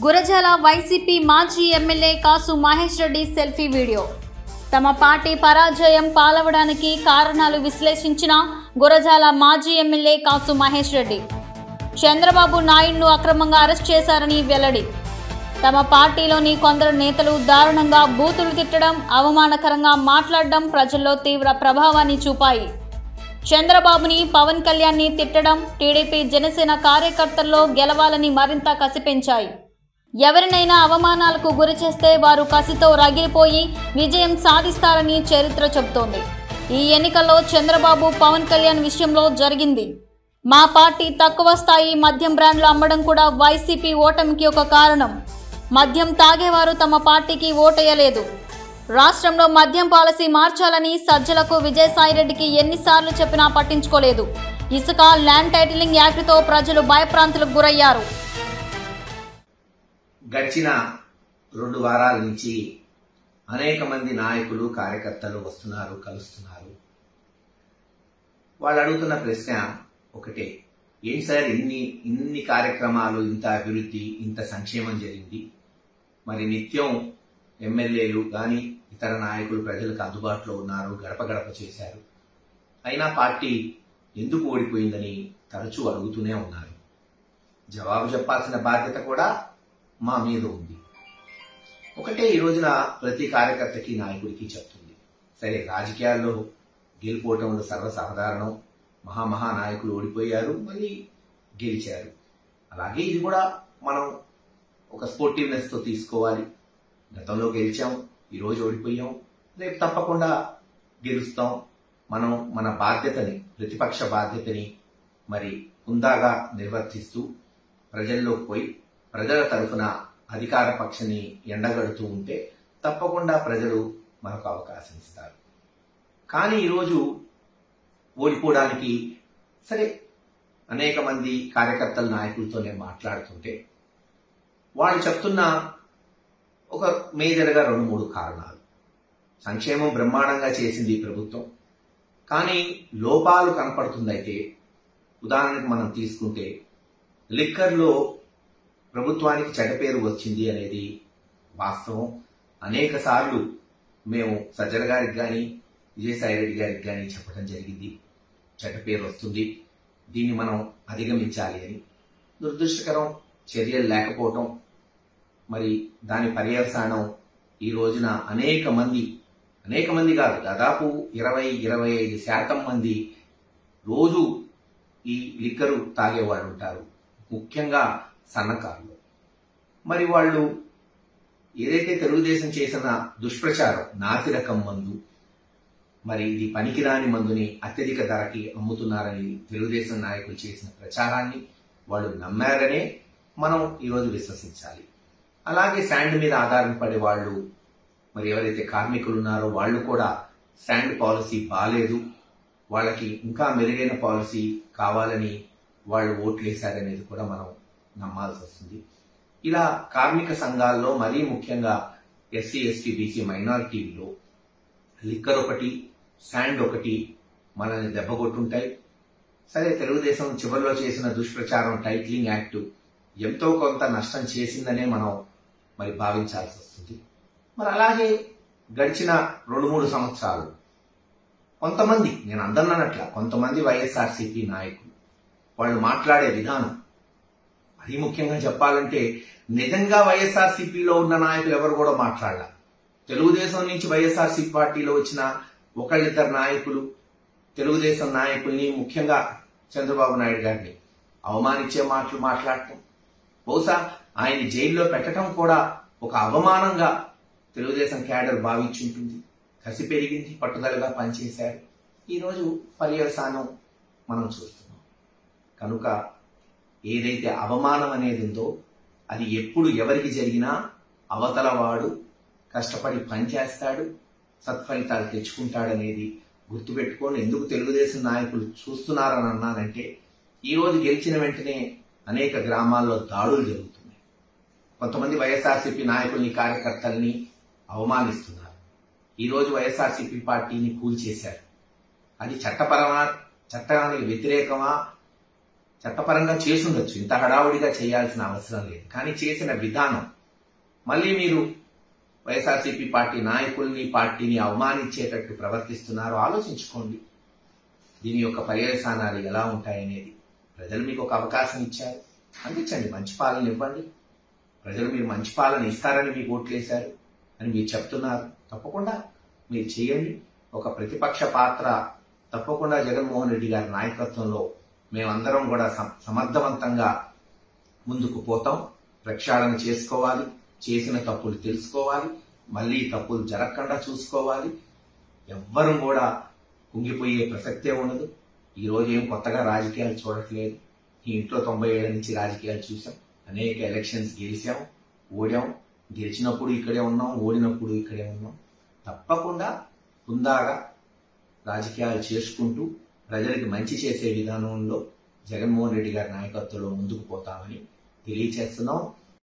Gurazala YCP మాజీ MLA కాసు Mahesh Reddy selfie video. తమ party పరాజయం పాలవడానికి కారణాలు విశ్లేషించిన గురజాల మాజీ ఎమ్మెల్యే కాసు మహేష్ రెడ్డి. చంద్రబాబు నాయుడును అక్రమంగా అరెస్ట్ చేశారని వెల్లడి. తమ పార్టీలోని కొందరు నేతలు దారుణంగా బూతులు తిట్టడం, అవమానకరంగా మాట్లాడడం ప్రజల్లో తీవ్ర ప్రభావాన్ని చూపాయి. చంద్రబాబుని, పవన్ కళ్యాణ్ని తిట్టడం టీడీపీ జనసేన కార్యకర్తల్లో గెలవాలని మరింత కసి పెంచాయి. ఎవరినైనా అవమానాలకు గురి చేస్తే వారు కసితో రగిలిపోయి విజయం సాధిస్తారని చరిత్ర చెబుతోంది. ఈ ఎన్నికల్లో చంద్రబాబు, పవన్ కళ్యాణ్ విషయంలో జరిగింది. మా పార్టీ తక్కువ స్థాయి మద్యం బ్రాండ్లు అమ్మడం కూడా వైసీపీ ఓటమికి ఒక కారణం. మద్యం తాగేవారు తమ పార్టీకి ఓటేయలేదు. రాష్ట్రంలో మద్యం పాలసీ మార్చాలని సజ్జలకు విజయసాయిరెడ్డికి ఎన్నిసార్లు చెప్పినా పట్టించుకోలేదు. ఇసుక, ల్యాండ్ టైటిలింగ్ యాక్ట్తో ప్రజలు భయప్రాంతులకు గురయ్యారు. గడిచిన 2 వారాల నుంచి అనేక మంది నాయకులు, కార్యకర్తలు వస్తున్నారు, కలుస్తున్నారు. వాళ్ళు అడుగుతున్న ప్రశ్న ఒకటే, ఏంటి సార్ ఇన్ని కార్యక్రమాలు, ఇంత అభివృద్ధి, ఇంత సంక్షేమం జరిగింది, మరి నిత్యం ఎమ్మెల్యేలు కానీ ఇతర నాయకులు ప్రజలకు అందుబాటులో ఉన్నారు, గడప గడప చేశారు, అయినా పార్టీ ఎందుకు ఓడిపోయిందని తరచూ అడుగుతూనే ఉన్నారు. జవాబు చెప్పాల్సిన బాధ్యత కూడా మా మీద ఉంది. ఒకటే ఈ రోజున ప్రతి కార్యకర్తకి, నాయకుడికి చెప్తుంది, సరే రాజకీయాల్లో గెలిపోవటంలో సర్వసాధారణం, మహా నాయకులు ఓడిపోయారు, మళ్ళీ గెలిచారు. అలాగే ఇది కూడా మనం ఒక స్పోర్టివ్నెస్తో తీసుకోవాలి. గతంలో గెలిచాం, ఈరోజు ఓడిపోయాం, రేపు తప్పకుండా గెలుస్తాం. మనం మన బాధ్యతని, ప్రతిపక్ష బాధ్యతని మరి హుందాగా నిర్వర్తిస్తూ ప్రజల్లోకి పోయి ప్రజల తరఫున అధికార పక్షాన్ని ఎండగడుతూ ఉంటే తప్పకుండా ప్రజలు మనకు అవకాశం ఇస్తారు. కానీ ఈరోజు ఓడిపోవడానికి సరే అనేక మంది కార్యకర్తల నాయకులతో నేను మాట్లాడుతుంటే వాళ్ళు చెప్తున్న ఒక మేజర్గా 2-3 కారణాలు. సంక్షేమం బ్రహ్మాండంగా చేసింది ఈ ప్రభుత్వం, కానీ లోపాలు కనపడుతుందైతే ఉదాహరణకు మనం తీసుకుంటే లిక్కర్లో ప్రభుత్వానికి చెడ్డ పేరు వచ్చింది అనేది వాస్తవం. అనేక సార్లు మేము సజ్జల గారికి కానీ విజయసాయిరెడ్డి గారికి కానీ చెప్పడం జరిగింది, చెడ్డ పేరు వస్తుంది, దీన్ని మనం అధిగమించాలి అని. దురదృష్టకరం, చర్యలు లేకపోవటం, మరి దాని పర్యవసానం ఈ రోజున అనేక మంది కాదు, దాదాపు 20-25% మంది రోజు ఈ లిక్కరు తాగేవాళ్ళు ఉంటారు, ముఖ్యంగా సన్నకారులు. మరి వాళ్ళు ఏదైతే తెలుగుదేశం చేసిన దుష్ప్రచారం, నాసిరకం మందు, మరి ఇది పనికిరాని మందుని అత్యధిక ధరకి అమ్ముతున్నారని తెలుగుదేశం నాయకులు చేసిన ప్రచారాన్ని వాళ్ళు నమ్మారనే మనం ఈరోజు విశ్వసించాలి. అలాగే శాండ్ మీద ఆధారపడే వాళ్ళు, మరి ఎవరైతే కార్మికులు ఉన్నారో వాళ్ళు కూడా శాండ్ పాలసీ బాలేదు, వాళ్ళకి ఇంకా మెరుగైన పాలసీ కావాలని వాళ్ళు ఓట్లు వేశారనేది కూడా మనం నమ్మాల్సి వస్తుంది. ఇలా కార్మిక సంఘాల్లో మరీ ముఖ్యంగా ఎస్సీ, ఎస్టీ, బీసీ మైనారిటీల్లో లిక్కర్ ఒకటి, శాండ్ ఒకటి మనల్ని దెబ్బకొట్టుంటాయి. సరే తెలుగుదేశం చివరిలో చేసిన దుష్ప్రచారం టైటిలింగ్ యాక్ట్ ఎంతో కొంత నష్టం చేసిందనే మనం మరి భావించాల్సి వస్తుంది. మరి అలాగే గడిచిన 2-3 సంవత్సరాలు కొంతమంది, నేను అందన్నట్ల కొంతమంది వైఎస్ఆర్సీపీ నాయకులు వాళ్ళు మాట్లాడే విధానం, మరీ ముఖ్యంగా చెప్పాలంటే నిజంగా వైఎస్ఆర్సీపీలో ఉన్న నాయకులు ఎవరు కూడా మాట్లాడాల. తెలుగుదేశం నుంచి వైఎస్ఆర్సీపీ పార్టీలో వచ్చిన ఒకళ్ళిద్దరు నాయకులు తెలుగుదేశం నాయకుల్ని, ముఖ్యంగా చంద్రబాబు నాయుడు గారిని అవమానించే మాటలు మాట్లాడటం, బహుశా ఆయన జైల్లో పెట్టడం కూడా ఒక అవమానంగా తెలుగుదేశం క్యాడర్ భావించుంటుంది. కసి పెరిగింది, పట్టుదలగా పనిచేశారు. ఈరోజు పర్యవసానం మనం చూస్తున్నాం. కనుక ఏదైతే అవమానం అనేది ఉందో అది ఎప్పుడు ఎవరికి జరిగినా అవతల వాడు కష్టపడి పనిచేస్తాడు, సత్ఫలితాలు తెచ్చుకుంటాడనేది గుర్తుపెట్టుకొని ఎందుకు తెలుగుదేశం నాయకులు చూస్తున్నారని అన్నానంటే, ఈరోజు గెలిచిన వెంటనే అనేక గ్రామాల్లో దాడులు జరుగుతున్నాయి. కొంతమంది వైఎస్ఆర్సీపీ నాయకుల్ని, కార్యకర్తల్ని అవమానిస్తున్నారు. ఈరోజు వైఎస్ఆర్సీపీ పార్టీని కూల్చేశారు. అది చట్టపరమా, చట్టానికి వ్యతిరేకమా, చట్టపరంగా చేసుండొచ్చు, ఇంత హడావుడిగా చేయాల్సిన అవసరం లేదు. కానీ చేసిన విధానం, మళ్ళీ మీరు వైఎస్ఆర్సీపీ పార్టీ నాయకుల్ని, పార్టీని అవమానించేటట్టు ప్రవర్తిస్తున్నారు. ఆలోచించుకోండి, దీని యొక్క పర్యవసానాలు ఎలా ఉంటాయనేది. ప్రజలు మీకు ఒక అవకాశం ఇచ్చారు, అందించండి, మంచి పాలన ఇవ్వండి. ప్రజలు మీరు మంచి పాలన ఇస్తారని మీకు ఓట్లేశారు అని మీరు చెప్తున్నారు. తప్పకుండా మీరు చేయండి. ఒక ప్రతిపక్ష పాత్ర తప్పకుండా జగన్మోహన్ రెడ్డి గారి నాయకత్వంలో మేమందరం కూడా సమర్థవంతంగా ముందుకు పోతాం. ప్రక్షాళన చేసుకోవాలి, చేసిన తప్పులు తెలుసుకోవాలి, మళ్ళీ తప్పులు జరగకుండా చూసుకోవాలి. ఎవ్వరూ కూడా కుంగిపోయే ప్రసక్తే ఉండదు. ఈ రోజు ఏం కొత్తగా రాజకీయాలు చూడట్లేదు. ఈ ఇంట్లో 90 ఏళ్ల నుంచి రాజకీయాలు చూసాం. అనేక ఎలక్షన్స్ గెలిచాం, ఓడాం. గెలిచినప్పుడు ఇక్కడే ఉన్నాం, ఓడినప్పుడు ఇక్కడే ఉన్నాం. తప్పకుండా హుందాగా రాజకీయాలు చేసుకుంటూ ప్రజలకు మంచి చేసే విధానంలో జగన్మోహన్ రెడ్డి గారి నాయకత్వంలో ముందుకు పోతామని తెలియచేస్తున్నాం.